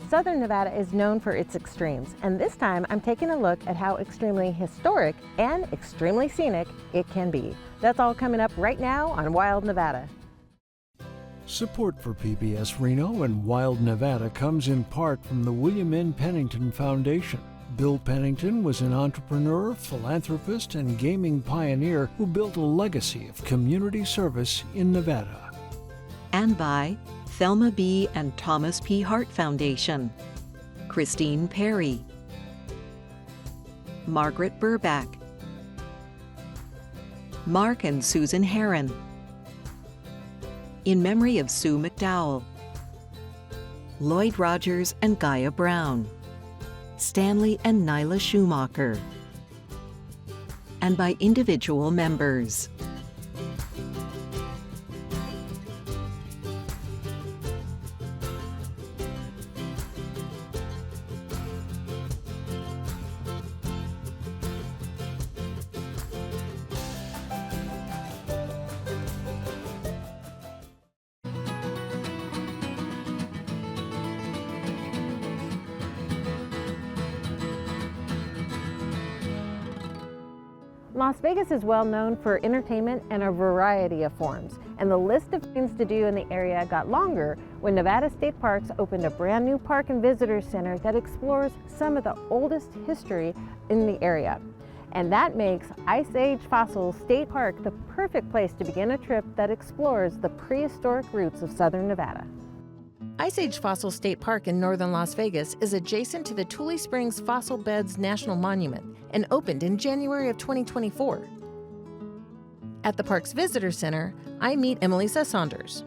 Southern Nevada is known for its extremes, and this time I'm taking a look at how extremely historic and extremely scenic it can be. That's all coming up right now on Wild Nevada. Support for PBS Reno and Wild Nevada comes in part from the William N. Pennington Foundation. Bill Pennington was an entrepreneur, philanthropist, and gaming pioneer who built a legacy of community service in Nevada. And by Thelma B. and Thomas P. Hart Foundation, Christine Perry, Margaret Burback, Mark and Susan Herron, in memory of Sue McDowell, Lloyd Rogers and Gaia Brown, Stanley and Nyla Schumacher, and by individual members. Las Vegas is well known for entertainment in a variety of forms, and the list of things to do in the area got longer when Nevada State Parks opened a brand new park and visitor center that explores some of the oldest history in the area. And that makes Ice Age Fossil State Park the perfect place to begin a trip that explores the prehistoric roots of Southern Nevada. Ice Age Fossil State Park in northern Las Vegas is adjacent to the Tule Springs Fossil Beds National Monument and opened in January of 2024. At the park's visitor center, I meet Emelisa Saunders.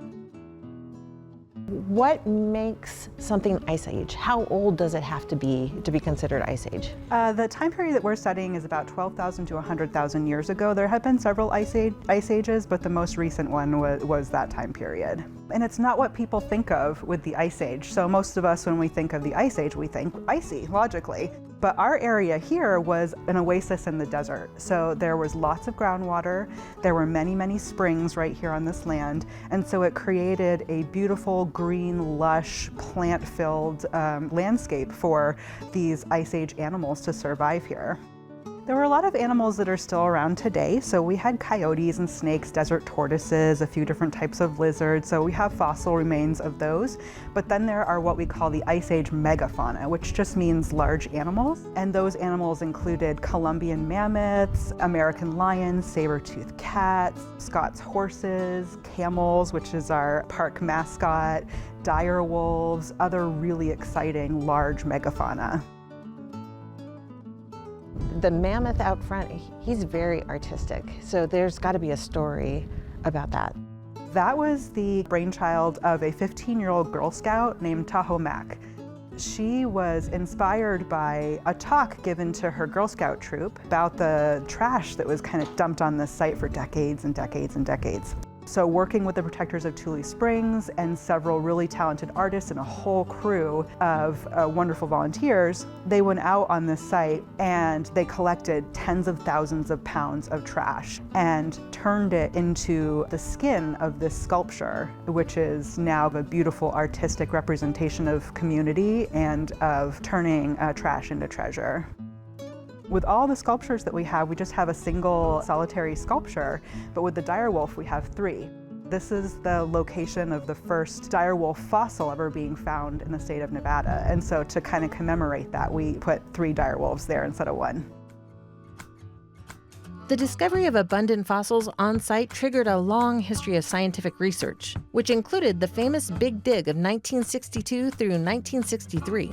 What makes something Ice Age? How old does it have to be considered Ice Age? The time period that we're studying is about 12,000 to 100,000 years ago. There have been several ice ages, but the most recent one was that time period. And it's not what people think of with the Ice Age. So most of us, when we think of the Ice Age, we think icy, logically. But our area here was an oasis in the desert. So there was lots of groundwater. There were many, many springs right here on this land. And so it created a beautiful, green, lush, plant-filled landscape for these Ice Age animals to survive here. There were a lot of animals that are still around today. So we had coyotes and snakes, desert tortoises, a few different types of lizards. So we have fossil remains of those. But then there are what we call the Ice Age megafauna, which just means large animals. And those animals included Columbian mammoths, American lions, saber-toothed cats, Scots horses, camels, which is our park mascot, dire wolves, other really exciting large megafauna. The mammoth out front, he's very artistic, so there's got to be a story about that. That was the brainchild of a 15-year-old Girl Scout named Tahoe Mack. She was inspired by a talk given to her Girl Scout troop about the trash that was kind of dumped on this site for decades and decades and decades. So working with the protectors of Tule Springs and several really talented artists and a whole crew of wonderful volunteers, they went out on this site and they collected tens of thousands of pounds of trash and turned it into the skin of this sculpture, which is now a beautiful artistic representation of community and of turning trash into treasure. With all the sculptures that we just have a single solitary sculpture, but with the direwolf, we have three. This is the location of the first direwolf fossil ever being found in the state of Nevada. And so to kind of commemorate that, we put 3 direwolves there instead of 1. The discovery of abundant fossils on site triggered a long history of scientific research, which included the famous Big Dig of 1962 through 1963.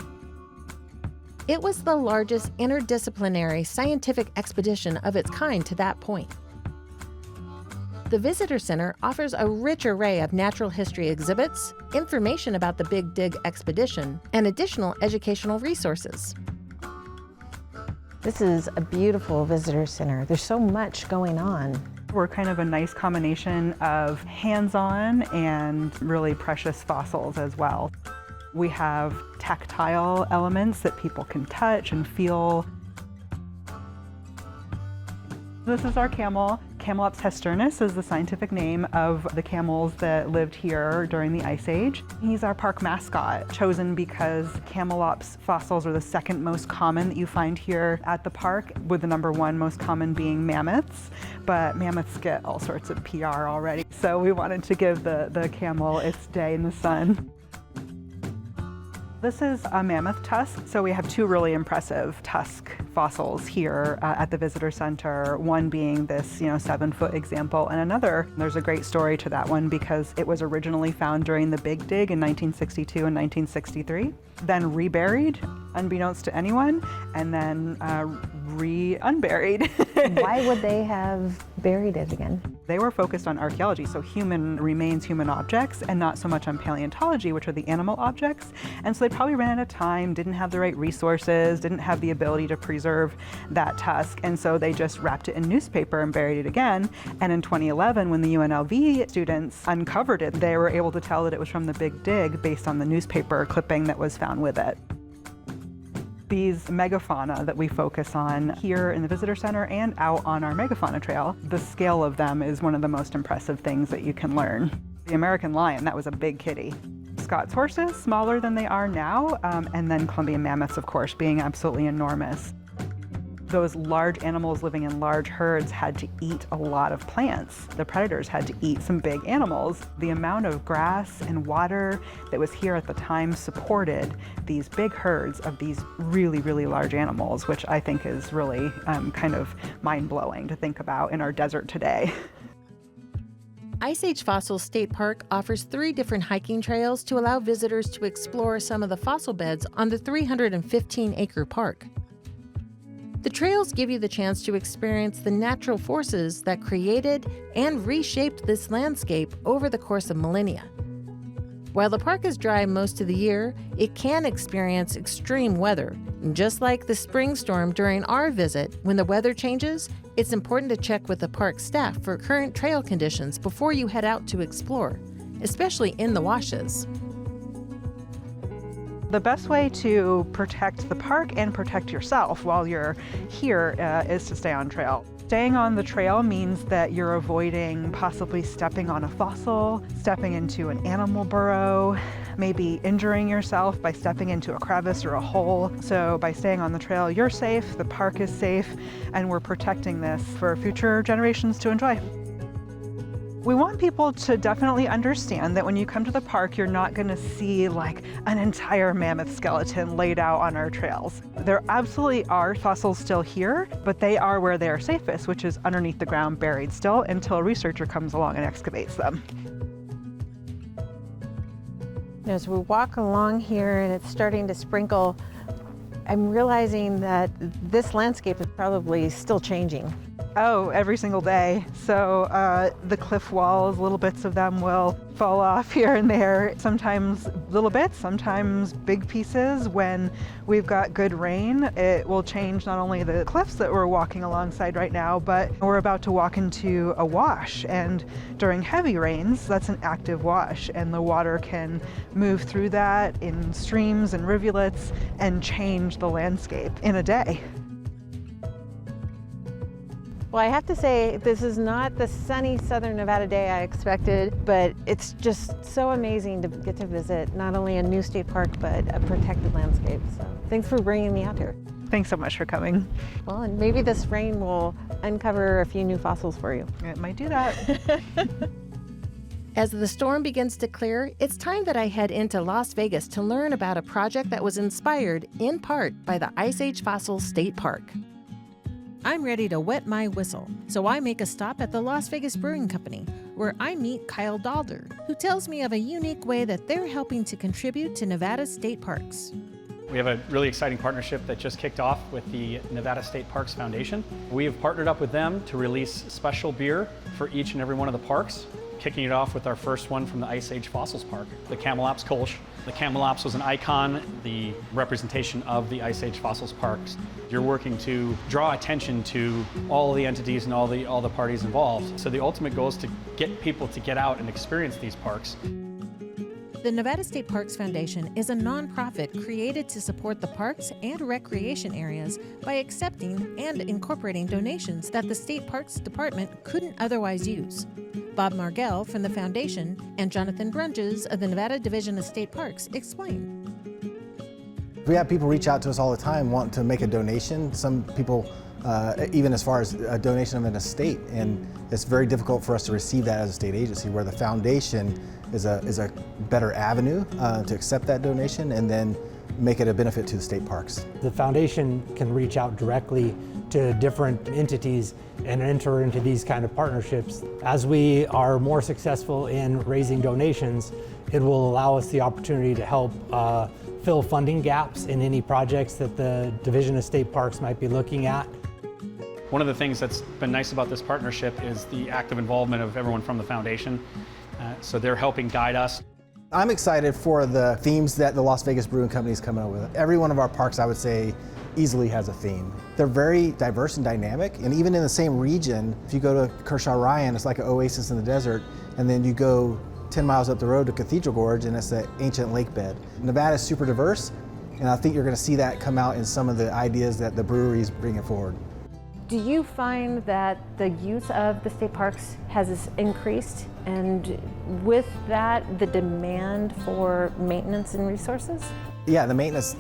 It was the largest interdisciplinary scientific expedition of its kind to that point. The Visitor Center offers a rich array of natural history exhibits, information about the Big Dig expedition, and additional educational resources. This is a beautiful visitor center. There's so much going on. We're kind of a nice combination of hands-on and really precious fossils as well. We have tactile elements that people can touch and feel. This is our camel. Camelops hesternus is the scientific name of the camels that lived here during the Ice Age. He's our park mascot, chosen because Camelops fossils are the second most common that you find here at the park, with the number one most common being mammoths. But mammoths get all sorts of PR already, so we wanted to give the camel its day in the sun. This is a mammoth tusk, so we have two really impressive tusk fossils here at the visitor center, one being this 7-foot example, and another, there's a great story to that one because it was originally found during the Big Dig in 1962 and 1963, then reburied unbeknownst to anyone, and then unburied. Why would they have buried it again? They were focused on archaeology, so human remains, human objects, and not so much on paleontology, which are the animal objects. And so they probably ran out of time, didn't have the right resources, didn't have the ability to preserve that tusk, and so they just wrapped it in newspaper and buried it again. And in 2011, when the UNLV students uncovered it, they were able to tell that it was from the Big Dig based on the newspaper clipping that was found with it. These megafauna that we focus on here in the visitor center and out on our megafauna trail, the scale of them is one of the most impressive things that you can learn. The American lion, that was a big kitty. Scots horses, smaller than they are now, and then Columbian mammoths, of course, being absolutely enormous. Those large animals living in large herds had to eat a lot of plants. The predators had to eat some big animals. The amount of grass and water that was here at the time supported these big herds of these really, really large animals, which I think is really kind of mind-blowing to think about in our desert today. Ice Age Fossils State Park offers 3 different hiking trails to allow visitors to explore some of the fossil beds on the 315-acre park. The trails give you the chance to experience the natural forces that created and reshaped this landscape over the course of millennia. While the park is dry most of the year, it can experience extreme weather. And just like the spring storm during our visit, when the weather changes, it's important to check with the park staff for current trail conditions before you head out to explore, especially in the washes. The best way to protect the park and protect yourself while you're here is to stay on trail. Staying on the trail means that you're avoiding possibly stepping on a fossil, stepping into an animal burrow, maybe injuring yourself by stepping into a crevice or a hole. So by staying on the trail, you're safe, the park is safe, and we're protecting this for future generations to enjoy. We want people to definitely understand that when you come to the park, you're not going to see like an entire mammoth skeleton laid out on our trails. There absolutely are fossils still here, but they are where they are safest, which is underneath the ground, buried still, until a researcher comes along and excavates them. As we walk along here and it's starting to sprinkle, I'm realizing that this landscape is probably still changing. Oh, every single day. So the cliff walls, little bits of them will fall off here and there. Sometimes little bits, sometimes big pieces. When we've got good rain, it will change not only the cliffs that we're walking alongside right now, but we're about to walk into a wash. And during heavy rains, that's an active wash, and the water can move through that in streams and rivulets and change the landscape in a day. Well, I have to say, this is not the sunny Southern Nevada day I expected, but it's just so amazing to get to visit not only a new state park, but a protected landscape. So thanks for bringing me out here. Thanks so much for coming. Well, and maybe this rain will uncover a few new fossils for you. It might do that. As the storm begins to clear, it's time that I head into Las Vegas to learn about a project that was inspired, in part, by the Ice Age Fossils State Park. I'm ready to wet my whistle, so I make a stop at the Las Vegas Brewing Company, where I meet Kyle Dalder, who tells me of a unique way that they're helping to contribute to Nevada's state parks. We have a really exciting partnership that just kicked off with the Nevada State Parks Foundation. We have partnered up with them to release special beer for each and every one of the parks, kicking it off with our first one from the Ice Age Fossils Park, the Camelops Kolsch. The Camelops was an icon, the representation of the Ice Age Fossils Parks. You're working to draw attention to all the entities and all the parties involved. So the ultimate goal is to get people to get out and experience these parks. The Nevada State Parks Foundation is a nonprofit created to support the parks and recreation areas by accepting and incorporating donations that the State Parks Department couldn't otherwise use. Bob Margell from the foundation and Jonathan Brunges of the Nevada Division of State Parks explain. We have people reach out to us all the time wanting to make a donation. Some people, even as far as a donation of an estate, and it's very difficult for us to receive that as a state agency, where the foundation is a better avenue to accept that donation and then make it a benefit to the state parks. The foundation can reach out directly to different entities and enter into these kind of partnerships. As we are more successful in raising donations, it will allow us the opportunity to help fill funding gaps in any projects that the Division of State Parks might be looking at. One of the things that's been nice about this partnership is the active involvement of everyone from the foundation. So they're helping guide us. I'm excited for the themes that the Las Vegas Brewing Company is coming up with. Every one of our parks, I would say, easily has a theme. They're very diverse and dynamic, and even in the same region, if you go to Kershaw Ryan, it's like an oasis in the desert, and then you go 10 miles up the road to Cathedral Gorge, and it's an ancient lake bed. Nevada is super diverse, and I think you're going to see that come out in some of the ideas that the breweries bringing forward. Do you find that the use of the state parks has increased, and with that, the demand for maintenance and resources? Yeah, the maintenance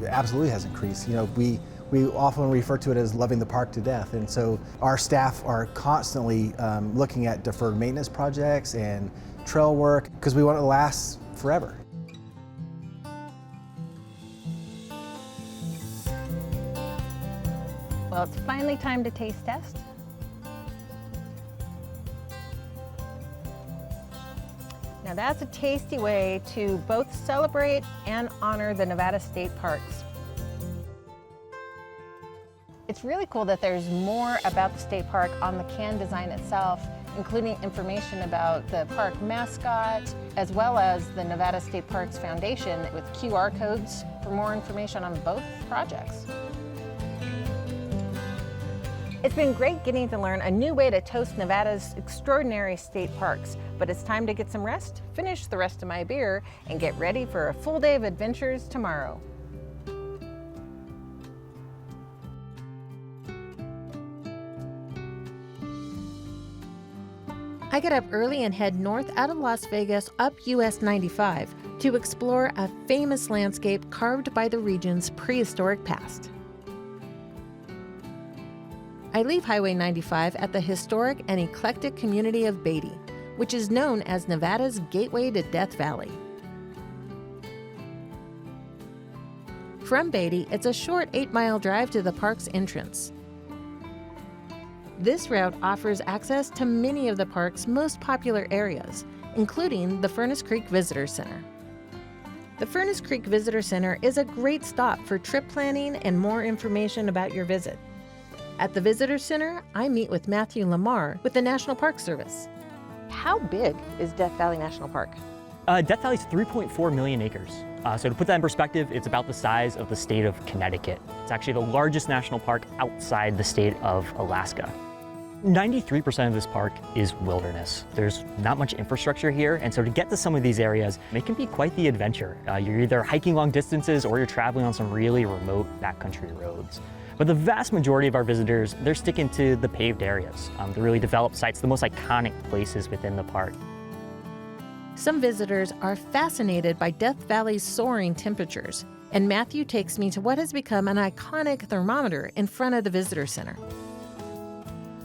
absolutely has increased. You know, we often refer to it as loving the park to death, and so our staff are constantly looking at deferred maintenance projects and trail work because we want it to last forever. Well, it's finally time to taste test. Now that's a tasty way to both celebrate and honor the Nevada State Parks. It's really cool that there's more about the state park on the can design itself, including information about the park mascot, as well as the Nevada State Parks Foundation with QR codes for more information on both projects. It's been great getting to learn a new way to toast Nevada's extraordinary state parks, but it's time to get some rest, finish the rest of my beer, and get ready for a full day of adventures tomorrow. I get up early and head north out of Las Vegas up US 95 to explore a famous landscape carved by the region's prehistoric past. I leave Highway 95 at the historic and eclectic community of Beatty, which is known as Nevada's gateway to Death Valley. From Beatty, it's a short 8-mile drive to the park's entrance. This route offers access to many of the park's most popular areas, including the Furnace Creek Visitor Center. The Furnace Creek Visitor Center is a great stop for trip planning and more information about your visit. At the Visitor Center, I meet with Matthew Lamar with the National Park Service. How big is Death Valley National Park? Death Valley is 3.4 million acres. So to put that in perspective, it's about the size of the state of Connecticut. It's actually the largest national park outside the state of Alaska. 93% of this park is wilderness. There's not much infrastructure here, and so to get to some of these areas, it can be quite the adventure. You're either hiking long distances or you're traveling on some really remote backcountry roads. But the vast majority of our visitors, they're sticking to the paved areas, the really developed sites, the most iconic places within the park. Some visitors are fascinated by Death Valley's soaring temperatures, and Matthew takes me to what has become an iconic thermometer in front of the Visitor Center.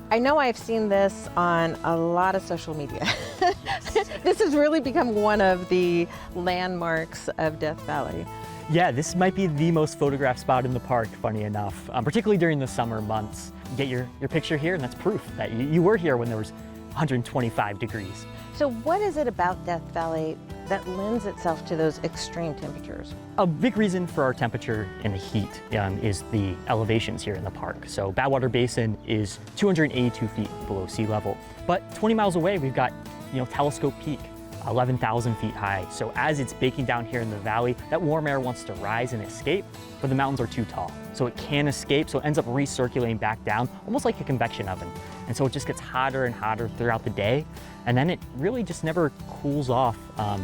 I know I've seen this on a lot of social media. This has really become one of the landmarks of Death Valley. Yeah, this might be the most photographed spot in the park, funny enough, particularly during the summer months. Get your picture here, and that's proof that you were here when there was 125 degrees. So what is it about Death Valley that lends itself to those extreme temperatures? A big reason for our temperature and the heat is the elevations here in the park. So Badwater Basin is 282 feet below sea level, but 20 miles away we've got Telescope Peak, 11,000 feet high. So as it's baking down here in the valley, that warm air wants to rise and escape, but the mountains are too tall. So it can't escape, so it ends up recirculating back down, almost like a convection oven. And so it just gets hotter and hotter throughout the day, and then it really just never cools off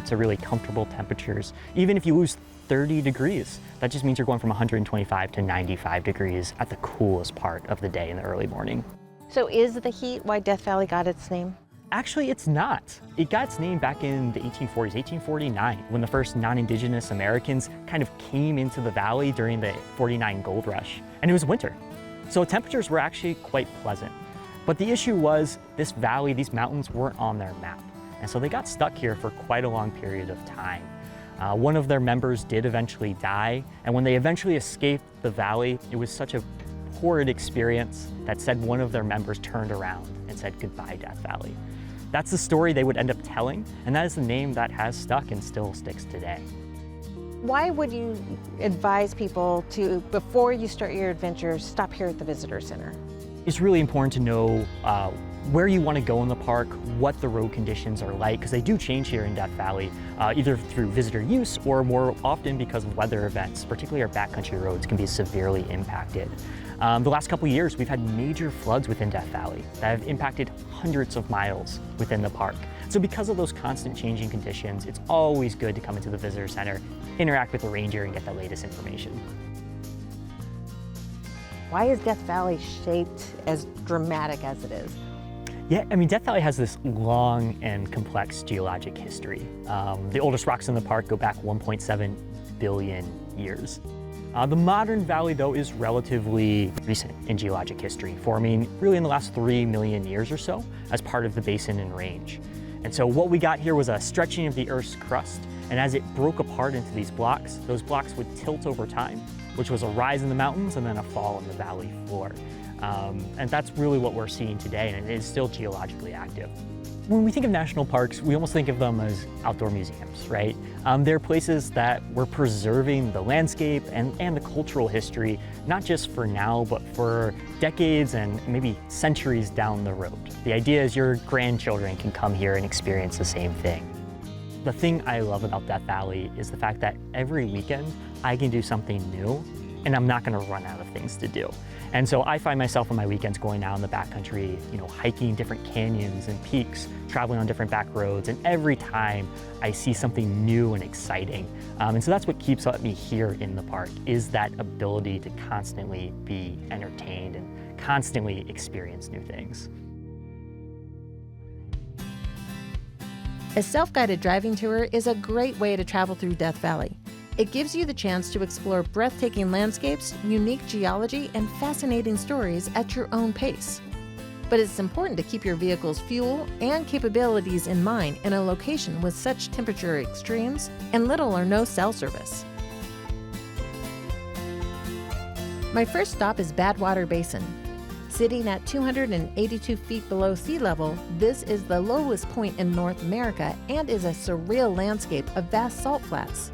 to really comfortable temperatures. Even if you lose 30 degrees, that just means you're going from 125 to 95 degrees at the coolest part of the day in the early morning. So is the heat why Death Valley got its name? Actually, it's not. It got its name back in the 1840s, 1849, when the first non-Indigenous Americans kind of came into the valley during the 49 gold rush. And it was winter. So temperatures were actually quite pleasant. But the issue was this valley, these mountains weren't on their map. And so they got stuck here for quite a long period of time. One of their members did eventually die. And when they eventually escaped the valley, it was such a horrid experience that said one of their members turned around and said, "Goodbye, Death Valley." That's the story they would end up telling, and that is the name that has stuck and still sticks today. Why would you advise people to, before you start your adventure, stop here at the Visitor Center? It's really important to know where you want to go in the park, what the road conditions are like, because they do change here in Death Valley, either through visitor use or more often because of weather events, particularly our backcountry roads can be severely impacted. The last couple of years, we've had major floods within Death Valley that have impacted hundreds of miles within the park. So because of those constant changing conditions, it's always good to come into the visitor center, interact with the ranger, and get the latest information. Why is Death Valley shaped as dramatic as it is? Yeah, I mean, Death Valley has this long and complex geologic history. The oldest rocks in the park go back 1.7 billion years. The modern valley, though, is relatively recent in geologic history, forming really in the last 3 million years or so as part of the basin and range. And so what we got here was a stretching of the Earth's crust, and as it broke apart into these blocks, those blocks would tilt over time, which was a rise in the mountains and then a fall in the valley floor. And that's really what we're seeing today, and it is still geologically active. When we think of national parks, we almost think of them as outdoor museums, right? They're places that we're preserving the landscape and the cultural history, not just for now, but for decades and maybe centuries down the road. The idea is your grandchildren can come here and experience the same thing. The thing I love about Death Valley is the fact that every weekend I can do something new, and I'm not gonna run out of things to do. And so I find myself on my weekends going out in the backcountry, hiking different canyons and peaks, traveling on different back roads, and every time I see something new and exciting. And so that's what keeps me here in the park, is that ability to constantly be entertained and constantly experience new things. A self-guided driving tour is a great way to travel through Death Valley. It gives you the chance to explore breathtaking landscapes, unique geology, and fascinating stories at your own pace. But it's important to keep your vehicle's fuel and capabilities in mind in a location with such temperature extremes and little or no cell service. My first stop is Badwater Basin. Sitting at 282 feet below sea level, this is the lowest point in North America and is a surreal landscape of vast salt flats.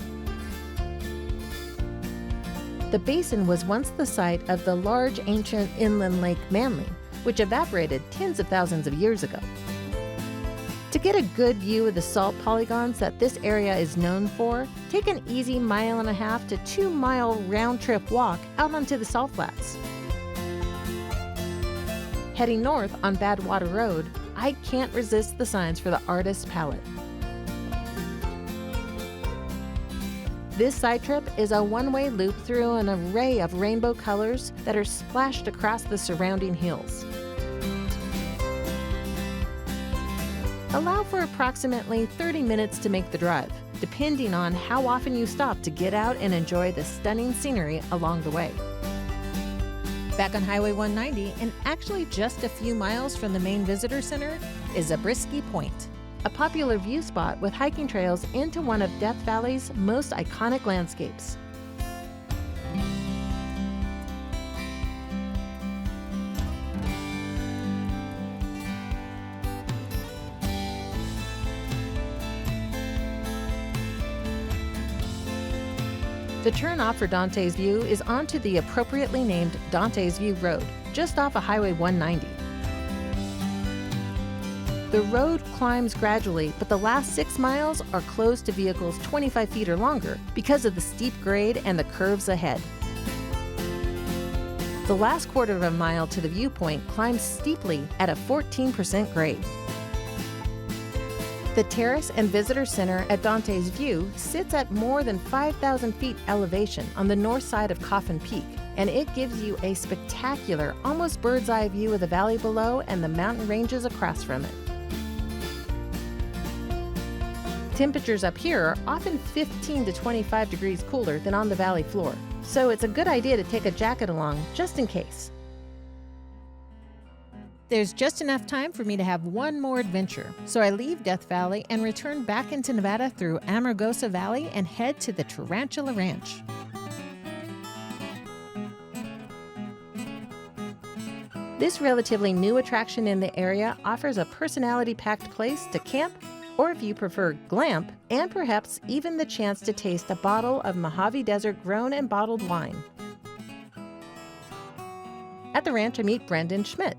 The basin was once the site of the large ancient inland lake Manly, which evaporated tens of thousands of years ago. To get a good view of the salt polygons that this area is known for, take an easy 1.5 to 2 mile round-trip walk out onto the salt flats. Heading north on Badwater Road, I can't resist the signs for the artist's palette. This side trip is a one-way loop through an array of rainbow colors that are splashed across the surrounding hills. Allow for approximately 30 minutes to make the drive, depending on how often you stop to get out and enjoy the stunning scenery along the way. Back on Highway 190, and actually just a few miles from the main visitor center, is Zabriskie Point, a popular view spot with hiking trails into one of Death Valley's most iconic landscapes. The turnoff for Dante's View is onto the appropriately named Dante's View Road, just off of Highway 190. The road climbs gradually, but the last 6 miles are closed to vehicles 25 feet or longer because of the steep grade and the curves ahead. The last quarter of a mile to the viewpoint climbs steeply at a 14% grade. The Terrace and Visitor Center at Dante's View sits at more than 5,000 feet elevation on the north side of Coffin Peak, and it gives you a spectacular, almost bird's eye view of the valley below and the mountain ranges across from it. Temperatures up here are often 15 to 25 degrees cooler than on the valley floor, so it's a good idea to take a jacket along just in case. There's just enough time for me to have one more adventure, so I leave Death Valley and return back into Nevada through Amargosa Valley and head to the Tarantula Ranch. This relatively new attraction in the area offers a personality-packed place to camp, or if you prefer, glamp, and perhaps even the chance to taste a bottle of Mojave Desert grown and bottled wine. At the ranch, I meet Brendan Schmidt.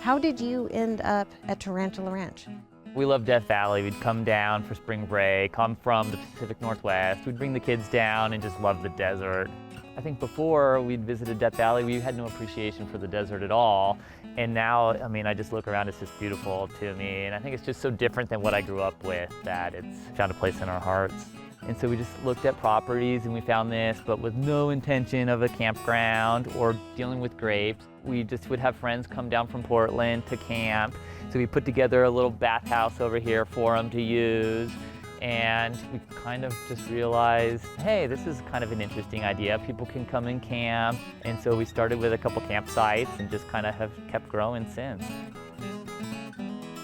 How did you end up at Tarantula Ranch? We love Death Valley. We'd come down for spring break. I'm from the Pacific Northwest. We'd bring the kids down and just love the desert. I think before we'd visited Death Valley, we had no appreciation for the desert at all. And now, I mean, I just look around, it's just beautiful to me. And I think it's just so different than what I grew up with that it's found a place in our hearts. And so we just looked at properties and we found this, but with no intention of a campground or dealing with grapes. We just would have friends come down from Portland to camp. So we put together a little bathhouse over here for them to use. And we kind of just realized, hey, this is kind of an interesting idea. People can come and camp. And so we started with a couple campsites and just kind of have kept growing since.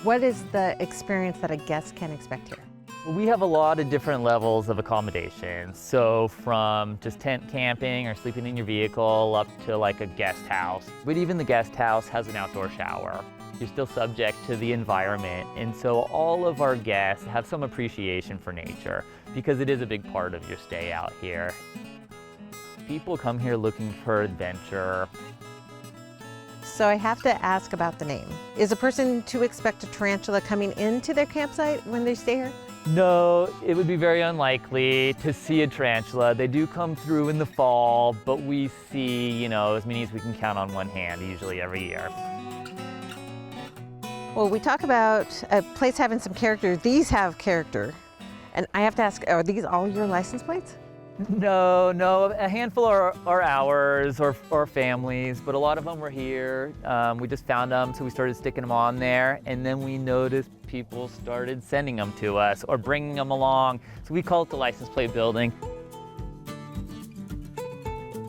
What is the experience that a guest can expect here? Well, we have a lot of different levels of accommodations. So from just tent camping or sleeping in your vehicle up to like a guest house. But even the guest house has an outdoor shower. You're still subject to the environment. And so all of our guests have some appreciation for nature because it is a big part of your stay out here. People come here looking for adventure. So I have to ask about the name. Is a person to expect a tarantula coming into their campsite when they stay here? No, it would be very unlikely to see a tarantula. They do come through in the fall, but we see, you know, as many as we can count on one hand, usually every year. Well, we talk about a place having some character. These have character. And I have to ask, are these all your license plates? No, a handful are ours or families, but a lot of them were here. We just found them, so we started sticking them on there, and then we noticed people started sending them to us or bringing them along. So we call it the license plate building.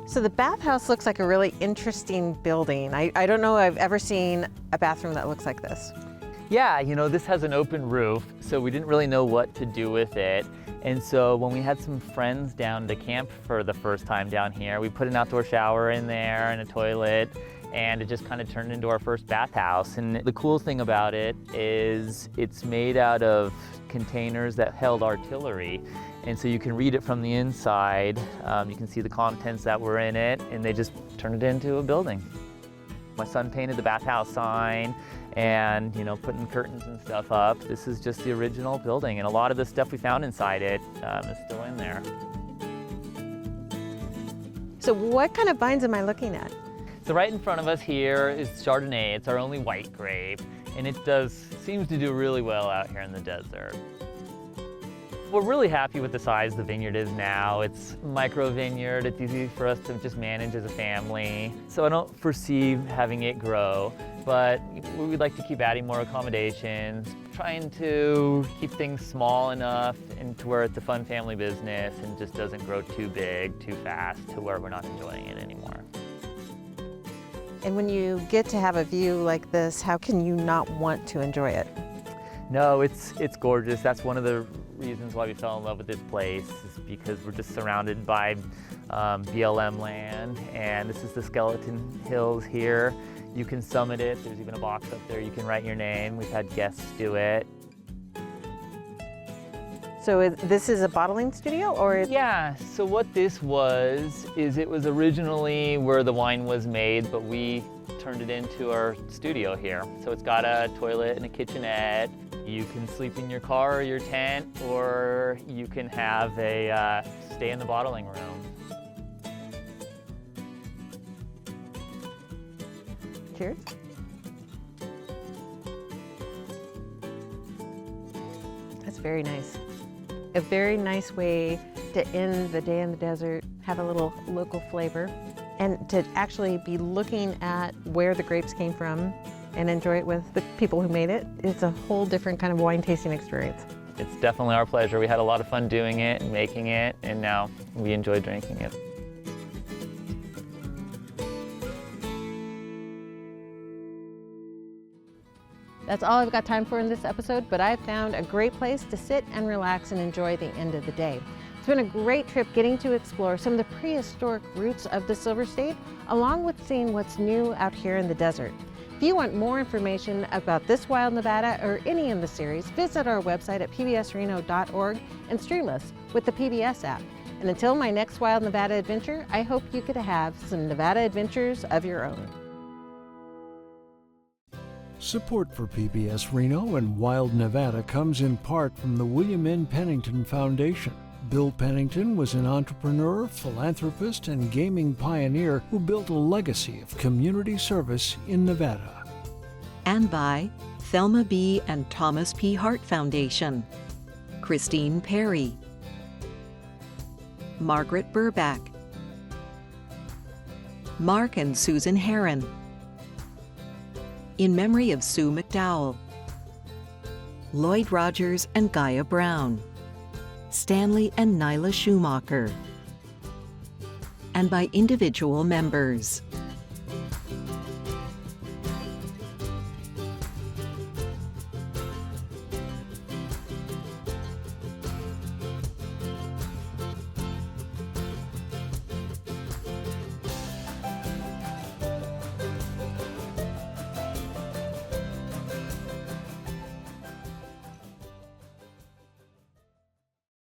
So the bathhouse looks like a really interesting building. I don't know I've ever seen a bathroom that looks like this. Yeah, you know, this has an open roof, so we didn't really know what to do with it. And so when we had some friends down to camp for the first time down here, we put an outdoor shower in there and a toilet, and it just kind of turned into our first bathhouse. And the cool thing about it is it's made out of containers that held artillery. And so you can read it from the inside. You can see the contents that were in it, and they just turned it into a building. My son painted the bathhouse sign and, you know, putting curtains and stuff up. This is just the original building, and a lot of the stuff we found inside it is still in there. So what kind of vines am I looking at? So right in front of us here is Chardonnay. It's our only white grape, and it seems to do really well out here in the desert. We're really happy with the size the vineyard is now. It's a micro vineyard. It's easy for us to just manage as a family. So I don't foresee having it grow, but we'd like to keep adding more accommodations, trying to keep things small enough and to where it's a fun family business and just doesn't grow too big, too fast to where we're not enjoying it anymore. And when you get to have a view like this, how can you not want to enjoy it? No, it's gorgeous. That's one of the reasons why we fell in love with this place, is because we're just surrounded by BLM land, and this is the Skeleton Hills here. You can summit it. There's even a box up there you can write your name. We've had guests do it. So this is a bottling studio, or? Yeah, so what this was is it was originally where the wine was made, but we turned it into our studio here. So it's got a toilet and a kitchenette. You can sleep in your car or your tent, or you can have a stay in the bottling room. Cheers. That's very nice. A very nice way to end the day in the desert, have a little local flavor, and to actually be looking at where the grapes came from and enjoy it with the people who made it. It's a whole different kind of wine tasting experience. It's definitely our pleasure. We had a lot of fun doing it and making it, and now we enjoy drinking it. That's all I've got time for in this episode, but I've found a great place to sit and relax and enjoy the end of the day. It's been a great trip getting to explore some of the prehistoric roots of the Silver State, along with seeing what's new out here in the desert. If you want more information about this Wild Nevada or any in the series, visit our website at pbsreno.org and stream us with the PBS app. And until my next Wild Nevada adventure, I hope you could have some Nevada adventures of your own. Support for PBS Reno and Wild Nevada comes in part from the William N. Pennington Foundation. Bill Pennington was an entrepreneur, philanthropist, and gaming pioneer who built a legacy of community service in Nevada. And by Thelma B. and Thomas P. Hart Foundation, Christine Perry, Margaret Burback, Mark and Susan Herron, in memory of Sue McDowell, Lloyd Rogers and Gaia Brown, Stanley and Nyla Schumacher, and by individual members.